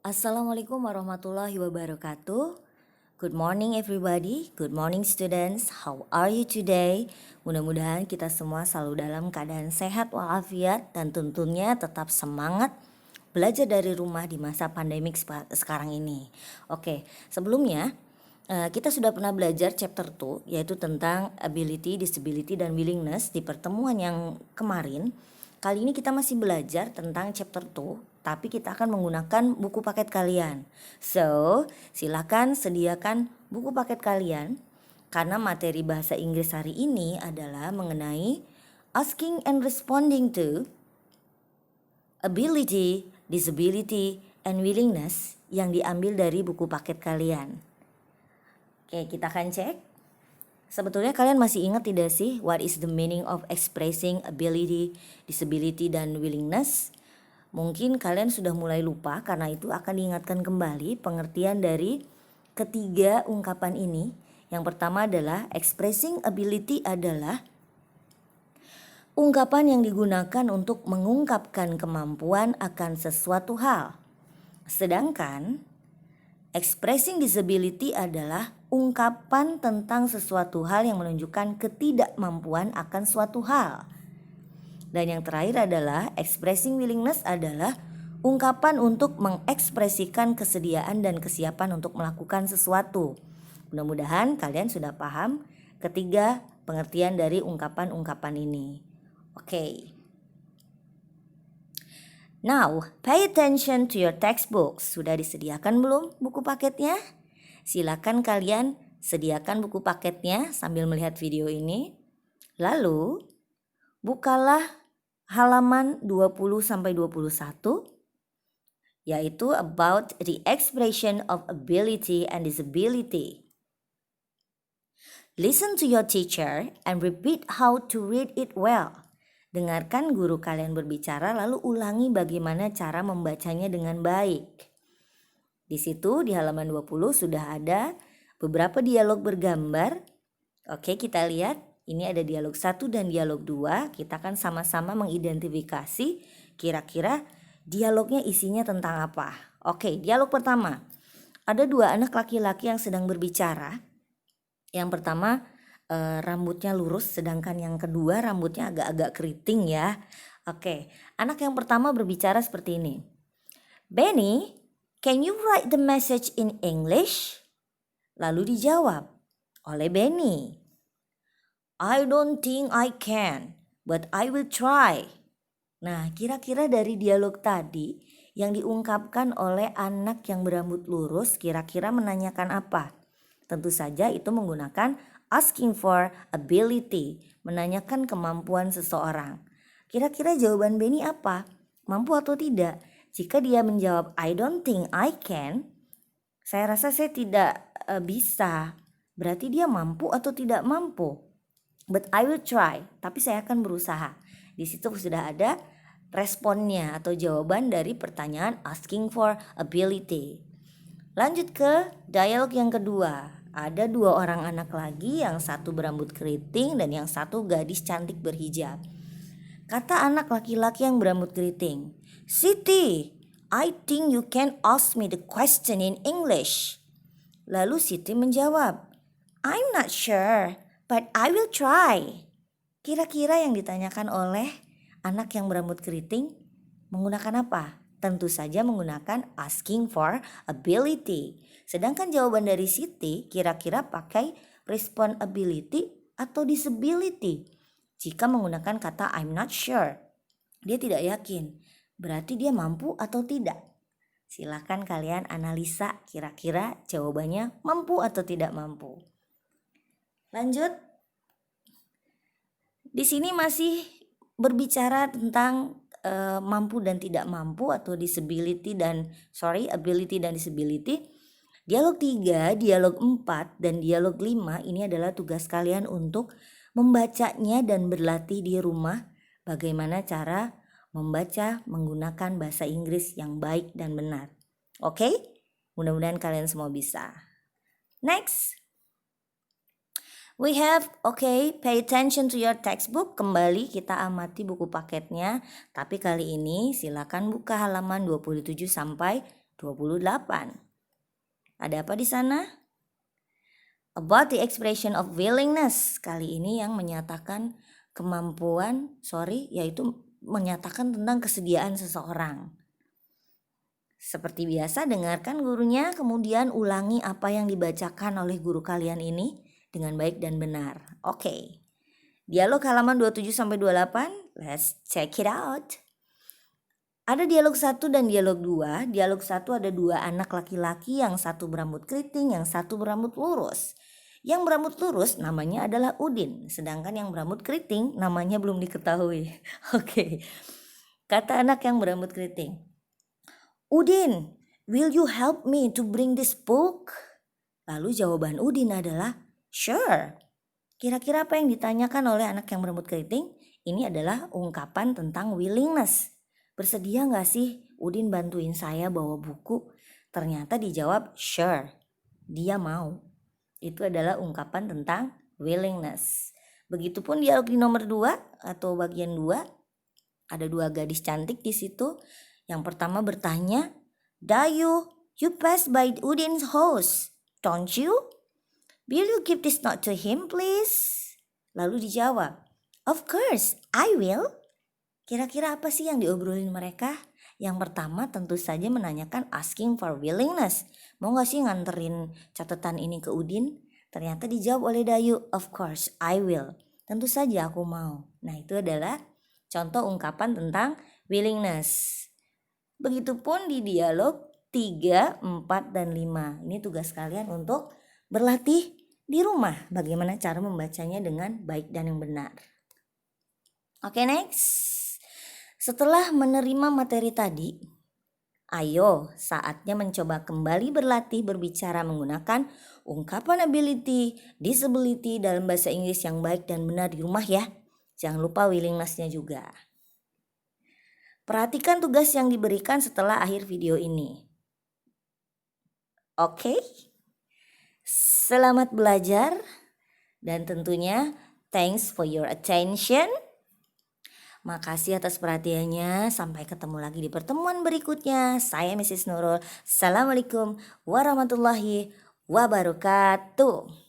Assalamualaikum warahmatullahi wabarakatuh. Good morning everybody, good morning students. How are you today? Mudah-mudahan kita semua selalu dalam keadaan sehat walafiat dan tentunya tetap semangat belajar dari rumah di masa pandemik sekarang ini. Oke, sebelumnya kita sudah pernah belajar chapter 2 yaitu tentang ability, disability, dan willingness di pertemuan yang kemarin. Kali ini kita masih belajar tentang chapter 2, tapi kita akan menggunakan buku paket kalian. So, silakan sediakan buku paket kalian karena materi bahasa Inggris hari ini adalah mengenai asking and responding to ability, disability, and willingness yang diambil dari buku paket kalian. Oke, kita akan cek. Sebetulnya kalian masih ingat tidak sih what is the meaning of expressing ability, disability, dan willingness? Mungkin kalian sudah mulai lupa, karena itu akan diingatkan kembali pengertian dari ketiga ungkapan ini. Yang pertama adalah expressing ability adalah ungkapan yang digunakan untuk mengungkapkan kemampuan akan sesuatu hal. Sedangkan expressing disability adalah ungkapan tentang sesuatu hal yang menunjukkan ketidakmampuan akan suatu hal. Dan yang terakhir adalah expressing willingness adalah ungkapan untuk mengekspresikan kesediaan dan kesiapan untuk melakukan sesuatu. Mudah-mudahan kalian sudah paham ketiga pengertian dari ungkapan-ungkapan ini. Oke. Now, pay attention to your textbooks. Sudah disediakan belum buku paketnya? Silakan kalian sediakan buku paketnya sambil melihat video ini. Lalu, bukalah halaman 20-21, yaitu about the expression of ability and disability. Listen to your teacher and repeat how to read it well. Dengarkan guru kalian berbicara lalu ulangi bagaimana cara membacanya dengan baik. Di situ di halaman 20 sudah ada beberapa dialog bergambar. Oke, kita lihat. Ini ada dialog 1 dan dialog 2. Kita akan sama-sama mengidentifikasi kira-kira dialognya isinya tentang apa. Oke, dialog pertama. Ada dua anak laki-laki yang sedang berbicara. Yang pertama rambutnya lurus, sedangkan yang kedua rambutnya agak-agak keriting ya. Oke, anak yang pertama berbicara seperti ini. Benny, can you write the message in English? Lalu dijawab oleh Benny. I don't think I can, but I will try. Nah, kira-kira dari dialog tadi yang diungkapkan oleh anak yang berambut lurus kira-kira menanyakan apa? Tentu saja itu menggunakan asking for ability, menanyakan kemampuan seseorang. Kira-kira jawaban Benny apa? Mampu atau tidak? Jika dia menjawab I don't think I can, saya rasa saya tidak bisa. Berarti dia mampu atau tidak mampu? But I will try, tapi saya akan berusaha. Di situ sudah ada responnya atau jawaban dari pertanyaan asking for ability. Lanjut ke dialog yang kedua. Ada dua orang anak lagi, yang satu berambut keriting dan yang satu gadis cantik berhijab. Kata anak laki-laki yang berambut keriting, Siti, I think you can ask me the question in English. Lalu Siti menjawab, I'm not sure, but I will try. Kira-kira yang ditanyakan oleh anak yang berambut keriting menggunakan apa? Tentu saja menggunakan asking for ability. Sedangkan jawaban dari Siti kira-kira pakai respond ability atau disability. Jika menggunakan kata I'm not sure, dia tidak yakin. Berarti dia mampu atau tidak? Silakan kalian analisa kira-kira jawabannya mampu atau tidak mampu. Lanjut. Di sini masih berbicara tentang mampu dan tidak mampu atau ability dan disability. Dialog 3, dialog 4, dan dialog 5 ini adalah tugas kalian untuk membacanya dan berlatih di rumah bagaimana cara membaca menggunakan bahasa Inggris yang baik dan benar. Oke? Mudah-mudahan kalian semua bisa. Next. We have, pay attention to your textbook. Kembali kita amati buku paketnya. Tapi kali ini silakan buka halaman 27 sampai 28. Ada apa di sana? About the expression of willingness. Kali ini yang menyatakan yaitu menyatakan tentang kesediaan seseorang. Seperti biasa, dengarkan gurunya, kemudian ulangi apa yang dibacakan oleh guru kalian ini dengan baik dan benar. Oke. Dialog halaman 27-28. Let's check it out. Ada dialog 1 dan dialog 2. Dialog 1 ada 2 anak laki-laki, yang satu berambut keriting, yang satu berambut lurus. Yang berambut lurus namanya adalah Udin, sedangkan yang berambut keriting namanya belum diketahui. Oke. Kata anak yang berambut keriting, Udin, will you help me to bring this book? Lalu jawaban Udin adalah, sure. Kira-kira apa yang ditanyakan oleh anak yang berambut keriting? Ini adalah ungkapan tentang willingness. Bersedia gak sih Udin bantuin saya bawa buku? Ternyata dijawab sure, dia mau. Itu adalah ungkapan tentang willingness. Begitupun dialog di nomor 2 atau bagian 2. Ada 2 gadis cantik di situ. Yang pertama bertanya, Dayu, you pass by Udin's house, don't you? Will you give this note to him please? Lalu dijawab, of course, I will. Kira-kira apa sih yang diobrolin mereka? Yang pertama tentu saja menanyakan asking for willingness. Mau gak sih nganterin catatan ini ke Udin? Ternyata dijawab oleh Dayu, of course, I will. Tentu saja aku mau. Nah, itu adalah contoh ungkapan tentang willingness. Begitupun di dialog 3, 4, dan 5. Ini tugas kalian untuk berlatih di rumah. Bagaimana cara membacanya dengan baik dan yang benar. Oke, next. Setelah menerima materi tadi, ayo saatnya mencoba kembali berlatih berbicara menggunakan ungkapan ability, disability dalam bahasa Inggris yang baik dan benar di rumah ya. Jangan lupa willingness-nya juga. Perhatikan tugas yang diberikan setelah akhir video ini. Oke? Selamat belajar dan tentunya thanks for your attention. Makasih atas perhatiannya. Sampai ketemu lagi di pertemuan berikutnya. Saya Mrs. Nurul. Assalamualaikum warahmatullahi wabarakatuh.